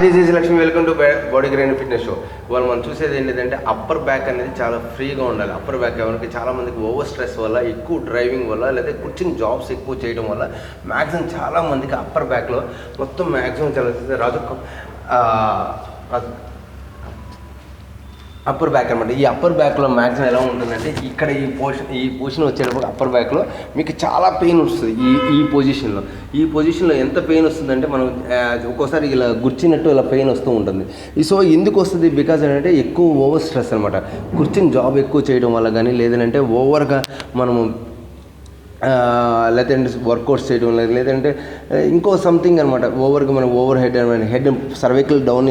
This is Lakshmi, welcome to body grind fitness show. ఇవాళ మనం చూసేది ఏంటంటే అప్పర్ బ్యాక్ అనేది చాలా ఫ్రీగా ఉండాలి. అప్పర్ బ్యాక్ ఎవరికి చాలామందికి ఓవర్ స్ట్రెస్ వల్ల, ఎక్కువ డ్రైవింగ్ వల్ల, లేదా కూర్చుని జాబ్స్ ఎక్కువ చేయడం వల్ల మ్యాక్సిమం చాలామందికి అప్పర్ బ్యాక్లో మొత్తం మ్యాక్సిమం చాలా రాజు అప్పర్ బ్యాక్ అనమాట. ఈ అప్పర్ బ్యాక్లో మ్యాక్సిమం ఎలా ఉంటుందంటే ఇక్కడ ఈ పొజిషన్ వచ్చేటప్పుడు అప్పర్ బ్యాక్లో మీకు చాలా పెయిన్ వస్తుంది. ఈ పొజిషన్లో ఎంత పెయిన్ వస్తుందంటే మనం ఒక్కోసారి ఇలా గుర్చినట్టు ఇలా పెయిన్ వస్తూ ఉంటుంది. సో ఎందుకు వస్తుంది? బికాజ్ ఏంటంటే ఎక్కువ ఓవర్ స్ట్రెస్ అనమాట. కూర్చుని జాబ్ ఎక్కువ చేయడం వల్ల కానీ, లేదంటే ఓవర్గా మనము లేదంటే వర్కౌట్స్ చేయడం, లేదంటే ఇంకో సంథింగ్ అనమాట. ఓవర్గా మనం over head cervical down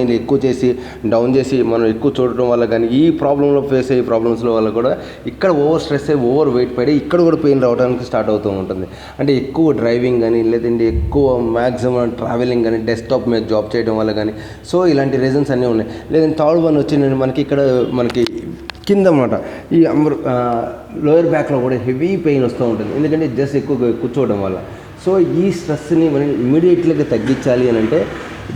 down చేసి మనం ఎక్కువ చూడటం వల్ల కానీ, ఈ ప్రాబ్లంలో ఫేస్ అయ్యే ప్రాబ్లమ్స్లో వల్ల కూడా ఇక్కడ ఓవర్ స్ట్రెస్ అయ్యి ఓవర్ వెయిట్ పడి ఇక్కడ కూడా పెయిన్ రావడానికి స్టార్ట్ అవుతూ ఉంటుంది. అంటే ఎక్కువ డ్రైవింగ్ కానీ, లేదంటే ఎక్కువ మ్యాక్సిమం ట్రావెలింగ్ కానీ, డెస్క్టాప్ మీద జాబ్ చేయడం వల్ల కానీ, సో ఇలాంటి రీజన్స్ అన్నీ ఉన్నాయి. లేదంటే థర్డ్ వన్ వచ్చిందంటే మనకి కింద అన్నమాట, ఈ లోయర్ బ్యాక్లో కూడా హెవీ పెయిన్ వస్తూ ఉంటుంది. ఎందుకంటే జస్ట్ ఎక్కువ కూర్చోవడం వల్ల. సో ఈ స్ట్రెస్ని మనం ఇమీడియట్లీగా తగ్గించాలి అని అంటే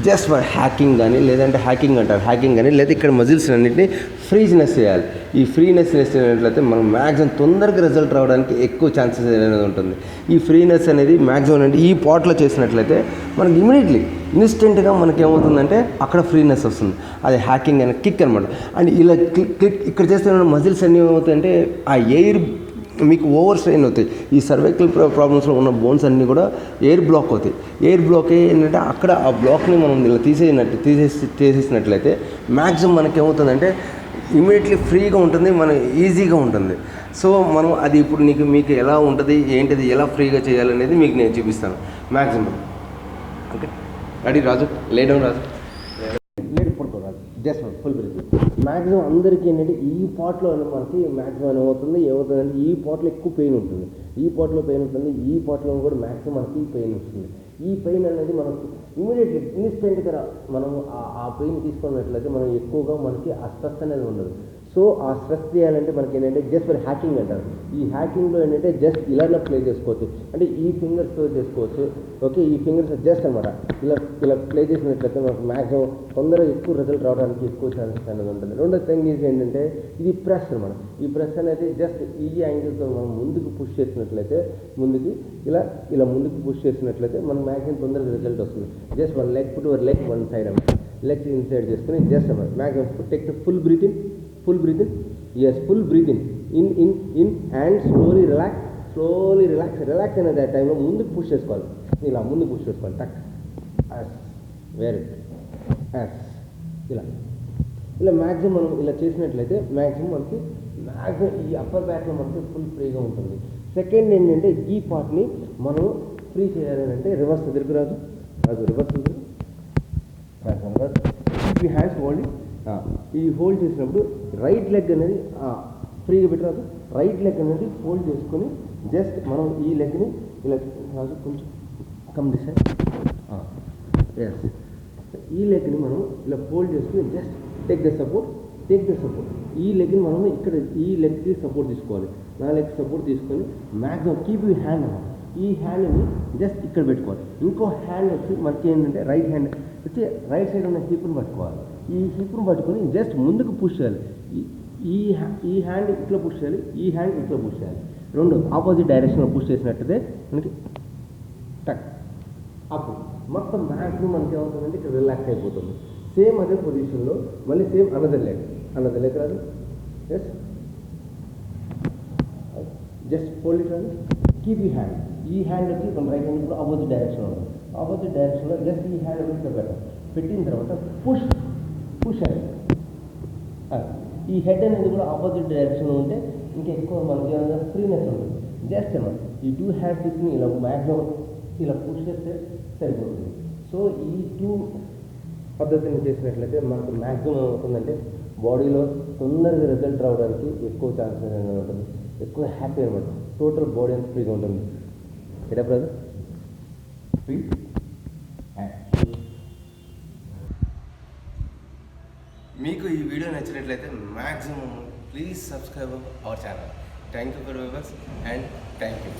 జస్ట్ మన హ్యాకింగ్ కానీ లేదా ఇక్కడ మజిల్స్ అన్నింటినీ ఫ్రీనెస్ చేయాలి. ఈ ఫ్రీనెస్ చేసినట్లయితే మనం మ్యాక్సిమం తొందరగా రిజల్ట్ రావడానికి ఎక్కువ ఛాన్సెస్ అనేది ఉంటుంది. ఈ ఫ్రీనెస్ అనేది మ్యాక్సిమం అంటే ఈ పాట్లో చేసినట్లయితే మనకి ఇన్స్టెంట్గా మనకి ఏమవుతుందంటే అక్కడ ఫ్రీనెస్ వస్తుంది. అది హ్యాకింగ్ అనే కిక్ అనమాట. అండ్ ఇలా క్లిక్ ఇక్కడ చేస్తే మజిల్స్ అన్నీ ఏమవుతాయంటే ఆ ఎయిర్ మీకు ఓవర్ స్ట్రెయిన్ అవుతాయి. ఈ సర్వైకల్ ప్రాబ్లమ్స్లో ఉన్న బోన్స్ అన్నీ కూడా ఎయిర్ బ్లాక్ అవుతాయి. ఎయిర్ బ్లాక్ ఏంటంటే అక్కడ ఆ బ్లాక్ని మనం ఇలా తీసేసినట్లయితే మ్యాక్సిమం మనకి ఏమవుతుందంటే ఇమీడియట్లీ ఫ్రీగా ఉంటుంది, మనం ఈజీగా ఉంటుంది. సో మనం అది ఇప్పుడు మీకు ఎలా ఉంటుంది, ఏంటిది, ఎలా ఫ్రీగా చేయాలనేది మీకు నేను చూపిస్తాను మ్యాక్సిమం. ఓకే, రెడీ రాజు? లేడౌన్ రాజు, పడుకోరాజు, జస్ట్ ఫుల్ బ్రీత్. మ్యాక్సిమం అందరికీ ఏంటంటే ఈ పార్ట్లో మనకి మ్యాక్సిమం ఏమవుతుందంటే ఈ పార్ట్లో ఎక్కువ పెయిన్ ఉంటుంది, ఈ పార్ట్లో కూడా మ్యాక్సిమం మనకి పెయిన్ వస్తుంది. ఈ పెయిన్ అనేది మనకు ఇమీడియట్లీ ఇన్స్టెంట్గా మనం ఆ పెయిన్ తీసుకున్నట్లయితే మనం ఎక్కువగా మనకి ఆ స్ట్రెస్ అనేది ఉండదు. సో ఆ స్ట్రెస్ చేయాలంటే మనకి ఏంటంటే జస్ట్ ఫర్ హ్యాకింగ్ అంటారు. ఈ హ్యాకింగ్లో ఏంటంటే జస్ట్ ఇలా ప్లే చేసుకోవచ్చు. అంటే ఈ ఫింగర్స్తో చేసుకోవచ్చు. ఓకే, ఈ ఫింగర్స్ జస్ట్ అనమాట ఇలా ప్లే చేసినట్లయితే మనకు మ్యాక్సిమం తొందరగా ఎక్కువ రిజల్ట్ రావడానికి ఎక్కువ ఛాన్సెస్ అనేది ఉంటుంది. రెండో థింగ్ ఏంటంటే ఇది ప్రెస్ అనమాట. ఈ ప్రెస్ అనేది జస్ట్ ఈ యాంగిల్తో మనం ముందుకు పుష్ చేసినట్లయితే ఇలా ముందుకు పుష్ చేసినట్లయితే మనకు మ్యాక్సిమం తొందరగా రిజల్ట్ వస్తుంది. Just one leg put your leg one side అనమాట. లెగ్స్ ఇన్సైడ్ చేసుకుని జస్ట్ అనమాట maximum take the full breath in. Yes, full breathe in and slowly relax అనేది ఆ టైంలో ముందుకు పుష్ చేసుకోవాలి. ఇలా ముందుకు పుష్ చేసుకోవాలి. టక్ వెరీ ఇలా మ్యాక్సిమం మనం ఇలా చేసినట్లయితే మ్యాక్సిమం ఈ అప్పర్ బ్యాక్లో మనకి ఫుల్ ఫ్రీగా ఉంటుంది. సెకండ్ ఏంటంటే ఈ పార్ట్ని మనం ఫ్రీ చేయాలి అంటే రివర్స్ తిరుగురాదు, రివర్స్ ఈ హ్యాండ్స్ ఓన్లీ ఈ హోల్డ్ చేసినప్పుడు రైట్ లెగ్ అనేది ఫ్రీగా పెట్టరాదు. రైట్ లెగ్ అనేది హోల్డ్ చేసుకొని జస్ట్ మనం ఈ లెగ్ని ఇలా రాజు కొంచెం కమ్ దిస్ సైడ్. ఎస్, ఈ లెగ్ని మనం ఇలా హోల్డ్ చేసుకుని జస్ట్ టేక్ ద సపోర్ట్. ఈ లెగ్ని మనం ఇక్కడ ఈ లెగ్కి సపోర్ట్ తీసుకోవాలి. నా లెగ్ సపోర్ట్ తీసుకొని మ్యాక్సిమం కీప్ యూ హ్యాండ్ అన్నమాట. ఈ హ్యాండ్ని జస్ట్ ఇక్కడ పెట్టుకోవాలి. ఇంకో హ్యాండ్ వచ్చి మనకి ఏంటంటే రైట్ హ్యాండ్ వచ్చి రైట్ సైడ్ ఉన్న హిప్ని పట్టుకోవాలి. ఈ హిప్ను పట్టుకొని జస్ట్ ముందుకు పుష్ చేయాలి. ఈ హ్యాండ్ ఇట్లా పుష్ చేయాలి, ఈ హ్యాండ్ ఇట్లా పుష్ చేయాలి. రెండు ఆపోజిట్ డైరెక్షన్లో పుష్ చేసినట్టయితే మనకి టక్ అప్పుడు మొత్తం మ్యాక్సిమం మనకి ఏమవుతుందంటే ఇక్కడ రిలాక్స్ అయిపోతుంది. సేమ్ అదే పొజిషన్లో మళ్ళీ సేమ్ అనదర్ లెగ్ రాదు. ఎస్, జస్ట్ హోల్డ్ ఇట్ రాదు. కీప్ ఈ హ్యాండ్. ఈ హ్యాండ్ వచ్చి మన రైట్ హ్యాండ్ కూడా ఆపోజిట్ డైరెక్షన్లో జస్ట్ ఈ హ్యాండ్ ఇట్లా పెట్టిన తర్వాత పుష్ అయ్యి ఈ హెడ్ అనేది కూడా ఆపోజిట్ డైరెక్షన్లో ఉంటే ఇంకా ఎక్కువ మనకి ఫ్రీనెస్ ఉంటుంది. జస్ట్ అన్నమాట ఈ 2 హ్యాండ్స్ని ఇలా మ్యాక్సిమం ఇలా పుష్ చేస్తే సరిపోతుంది. సో ఈ 2 పద్ధతిని చేసినట్లయితే మనకు మ్యాక్సిమం అవుతుందంటే బాడీలో తొందరగా రిజల్ట్ రావడానికి ఎక్కువ ఛాన్సెస్ అనేది ఉంటుంది. ఎక్కువ హ్యాపీ అనమాట. టోటల్ బాడీ అంతా ఫ్రీగా ఉంటుంది. ఎడా బ్రదర్? ఫ్రీ. మీకు ఈ వీడియో నచ్చినట్లయితే maximum please subscribe our channel. Thank you for viewers and thank you.